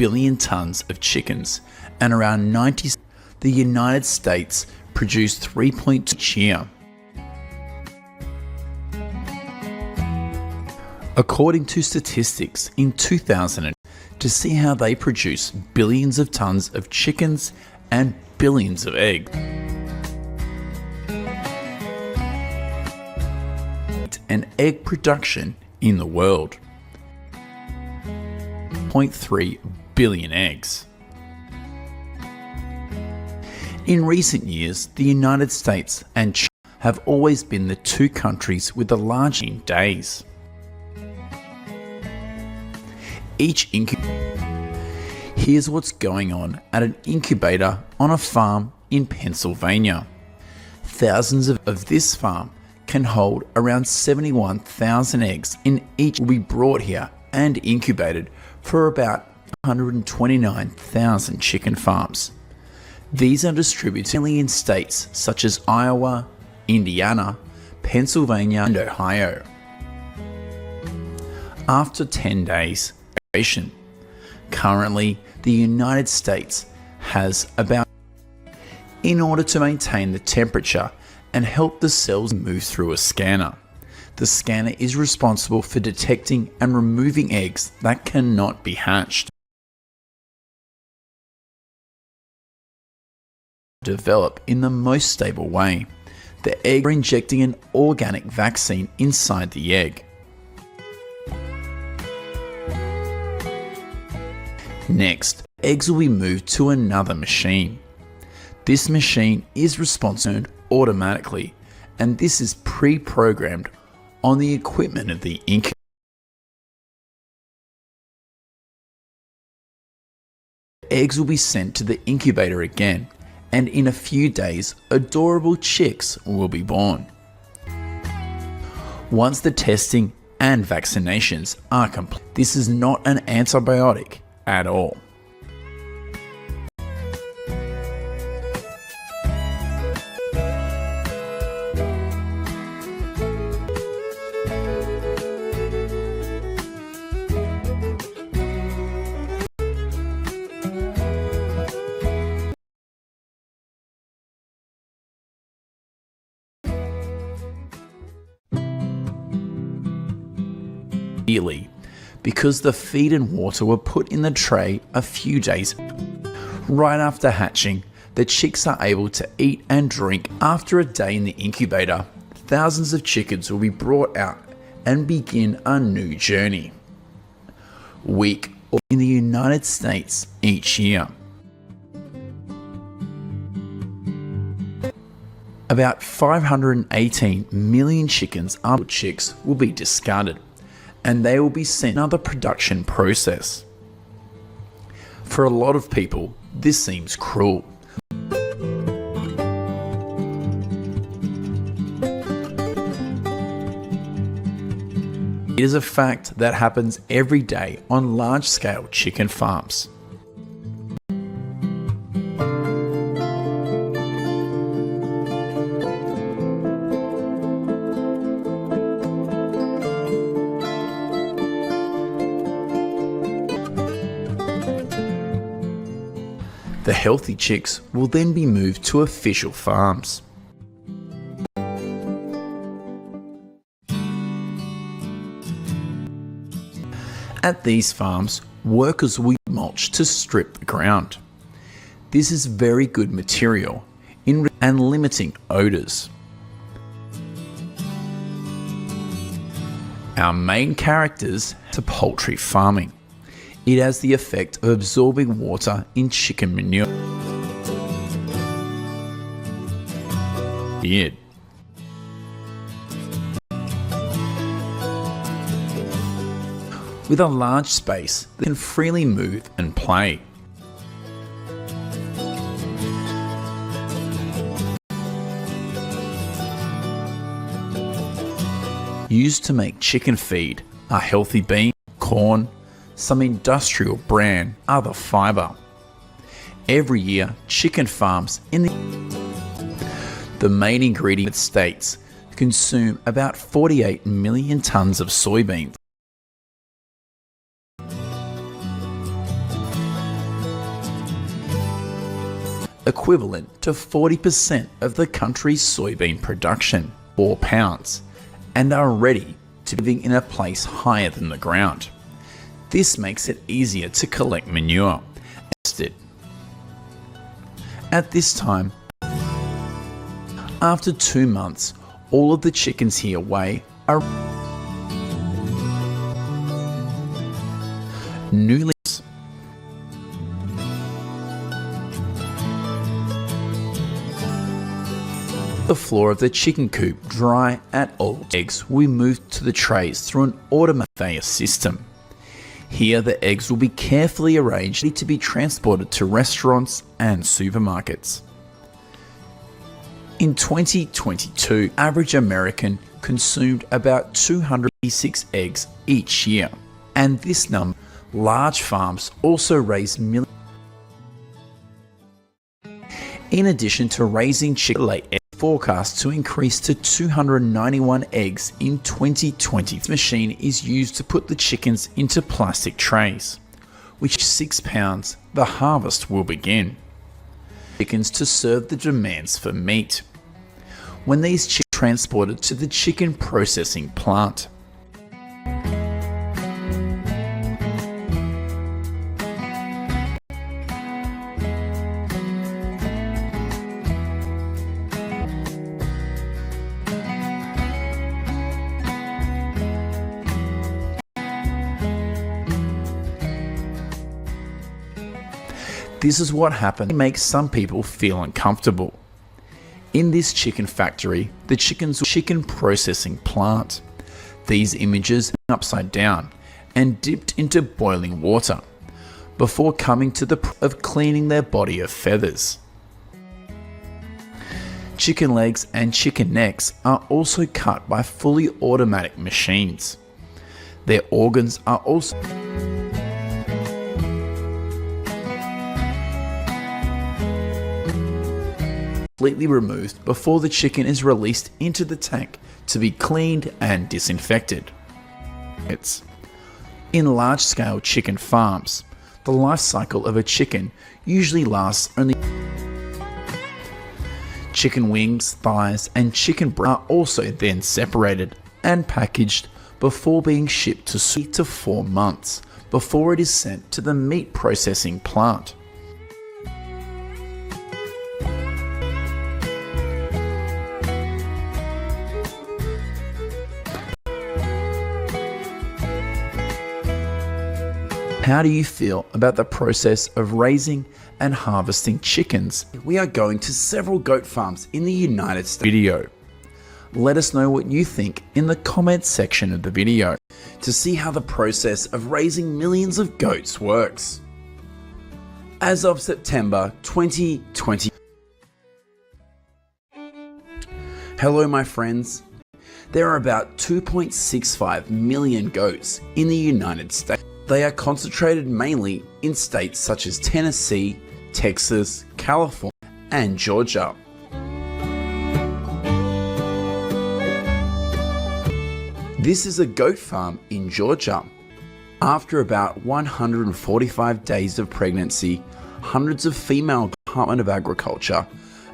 billion tons of chickens, and around 90. The United States produced 3.2 each year. According to statistics in 2000, to see how they produce billions of tons of chickens and billions of eggs. And egg production in the world. 0.3 billion eggs. In recent years, the United States and China have always been the two countries with the largest days. Here's what's going on at an incubator on a farm in Pennsylvania. Thousands of this farm can hold around 71,000 eggs, and each will be brought here and incubated for about 129,000 chicken farms. These are distributed in states such as Iowa, Indiana, Pennsylvania, and Ohio. After 10 days, currently the United States has about, in order to maintain the temperature and help the cells move through a scanner. The scanner is responsible for detecting and removing eggs that cannot be hatched. Develop in the most stable way. The egg are injecting an organic vaccine inside the egg. Next, eggs will be moved to another machine. This machine is responsible automatically, and this is pre-programmed on the equipment of the incubator. Eggs will be sent to the incubator again, and in a few days, adorable chicks will be born. Once the testing and vaccinations are complete, this is not an antibiotic at all. Because the feed and water were put in the tray a few days. Right after hatching, the chicks are able to eat and drink. After a day in the incubator, thousands of chickens will be brought out and begin a new journey. Week in the United States each year. About 518 million chickens and chicks will be discarded, and they will be sent another production process. For a lot of people, this seems cruel. It is a fact that happens every day on large-scale chicken farms. The healthy chicks will then be moved to official farms. At these farms, workers will mulch to strip the ground. This is very good material and limiting odors. Our main characters to poultry farming. It has the effect of absorbing water in chicken manure. With a large space, they can freely move and play. Used to make chicken feed are healthy beans, corn, some industrial bran, other fibre. Every year, chicken farms in the main ingredient states consume about 48 million tons of soybeans. equivalent to 40% of the country's soybean production, 4 pounds, and are ready to be living in a place higher than the ground. This makes it easier to collect manure. At this time, after 2 months, all of the chickens here weigh a newly. The floor of the chicken coop dry at all. Eggs will be moved to the trays through an automated conveyor system. Here the eggs will be carefully arranged to be transported to restaurants and supermarkets. In 2022, average American consumed about 286 eggs each year, and this number, large farms also raise millions. In addition to raising chicken lay eggs, forecast to increase to 291 eggs in 2020. This machine is used to put the chickens into plastic trays, which 6 pounds, the harvest will begin. Chickens to serve the demands for meat. When these chickens are transported to the chicken processing plant. This is what happens. It makes some people feel uncomfortable. In this chicken factory, the chicken processing plant. These images are upside down and dipped into boiling water before coming to the process of cleaning their body of feathers. Chicken legs and chicken necks are also cut by fully automatic machines. Their organs are also completely removed before the chicken is released into the tank to be cleaned and disinfected. In large-scale chicken farms, the life cycle of a chicken usually lasts only. Chicken wings, thighs, and chicken breast are also then separated and packaged before being shipped to 3 to 4 months before it is sent to the meat processing plant. How do you feel about the process of raising and harvesting chickens? We are going to several goat farms in the United States. Video. Let us know what you think in the comments section of the video to see how the process of raising millions of goats works. As of September 2020. Hello my friends. There are about 2.65 million goats in the United States. They are concentrated mainly in states such as Tennessee, Texas, California, and Georgia. This is a goat farm in Georgia. After about 145 days of pregnancy, hundreds of female Department of Agriculture,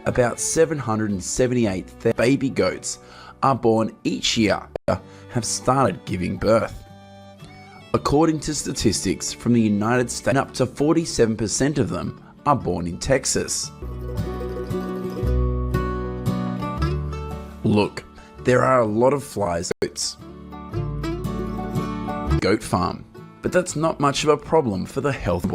about 778 baby goats are born each year, have started giving birth. According to statistics from the United States, up to 47% of them are born in Texas. Look, there are a lot of flies in goat farm, but that's not much of a problem for the health.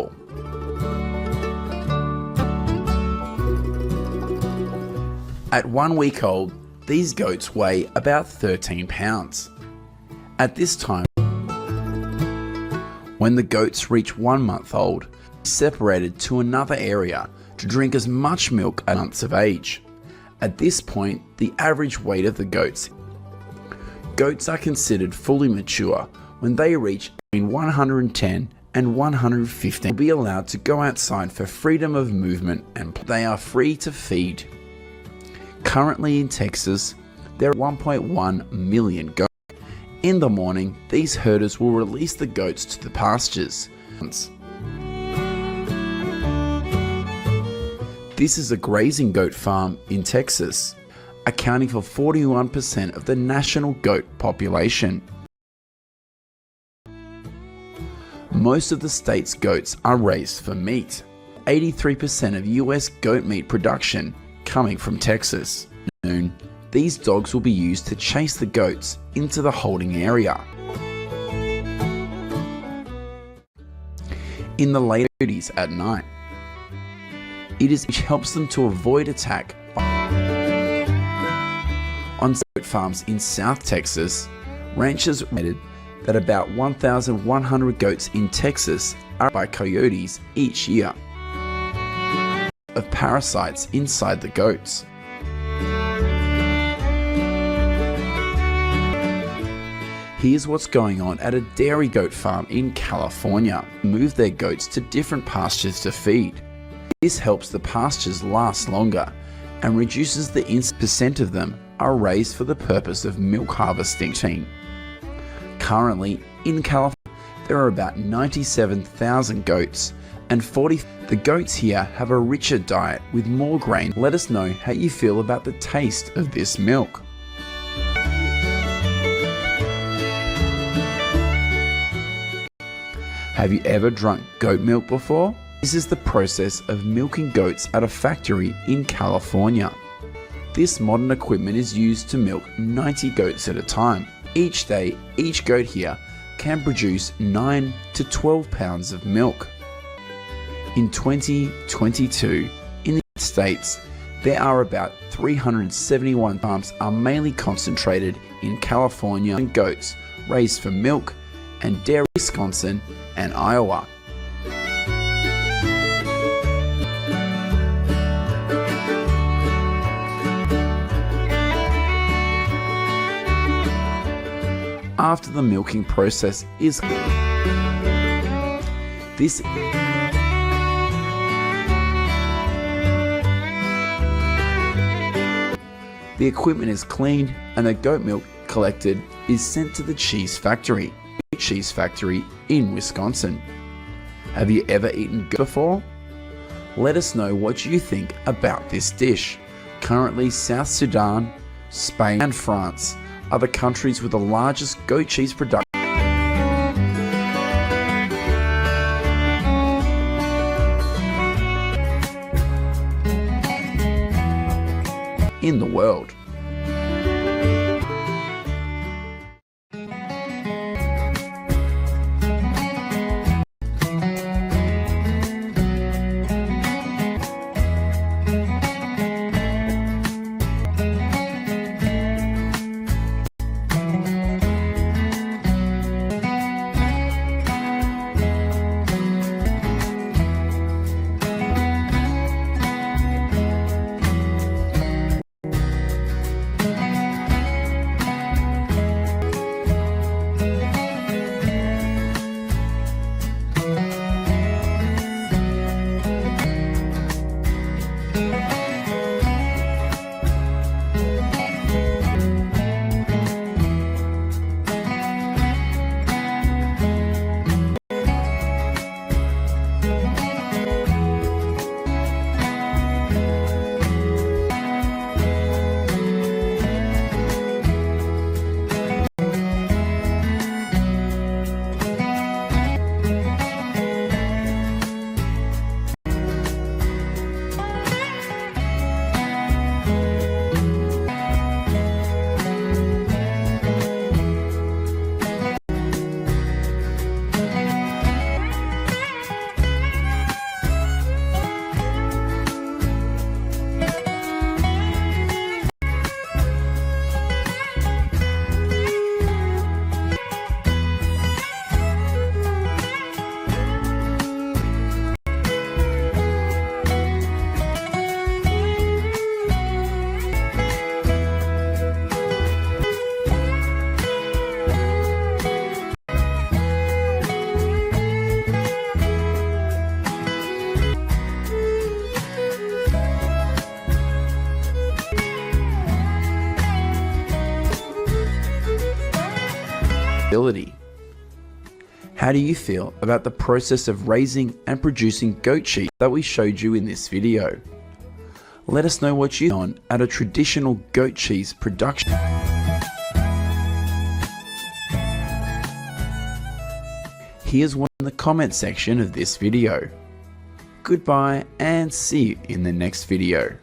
At 1 week old, these goats weigh about 13 pounds. At this time, when the goats reach 1 month old, separated to another area to drink as much milk at months of age. At this point, the average weight of the goats are considered fully mature when they reach between 110 and 115. Will be allowed to go outside for freedom of movement and they are free to feed. Currently in Texas, there are 1.1 million goats. In the morning, these herders will release the goats to the pastures. This This is a grazing goat farm in Texas, accounting for 41% of the national goat population. Most of the state's goats are raised for meat. 83% of US goat meat production coming from Texas. These dogs will be used to chase the goats into the holding area. In the late 30s at night, which helps them to avoid attack. On goat farms in South Texas, ranchers estimated that about 1,100 goats in Texas are by coyotes each year of parasites inside the goats. Here's what's going on at a dairy goat farm in California. Move their goats to different pastures to feed. This helps the pastures last longer and reduces the percent of them are raised for the purpose of milk harvesting. Currently, in California, there are about 97,000 goats, and the goats here have a richer diet with more grain. Let us know how you feel about the taste of this milk. Have you ever drunk goat milk before? This is the process of milking goats at a factory in California. This modern equipment is used to milk 90 goats at a time. Each day, each goat here can produce 9 to 12 pounds of milk. In 2022, in the United States, there are about 371 farms are mainly concentrated in California and goats raised for milk and dairy, Wisconsin and Iowa. After the milking process is the equipment is cleaned and the goat milk collected is sent to the cheese factory in Wisconsin. Have you ever eaten goat before? Let us know what you think about this dish. Currently, South Sudan, Spain and France are the countries with the largest goat cheese production in the world. How do you feel about the process of raising and producing goat cheese that we showed you in this video? Let us know what you on at a traditional goat cheese production. Here's one in the comment section of this video. Goodbye and see you in the next video.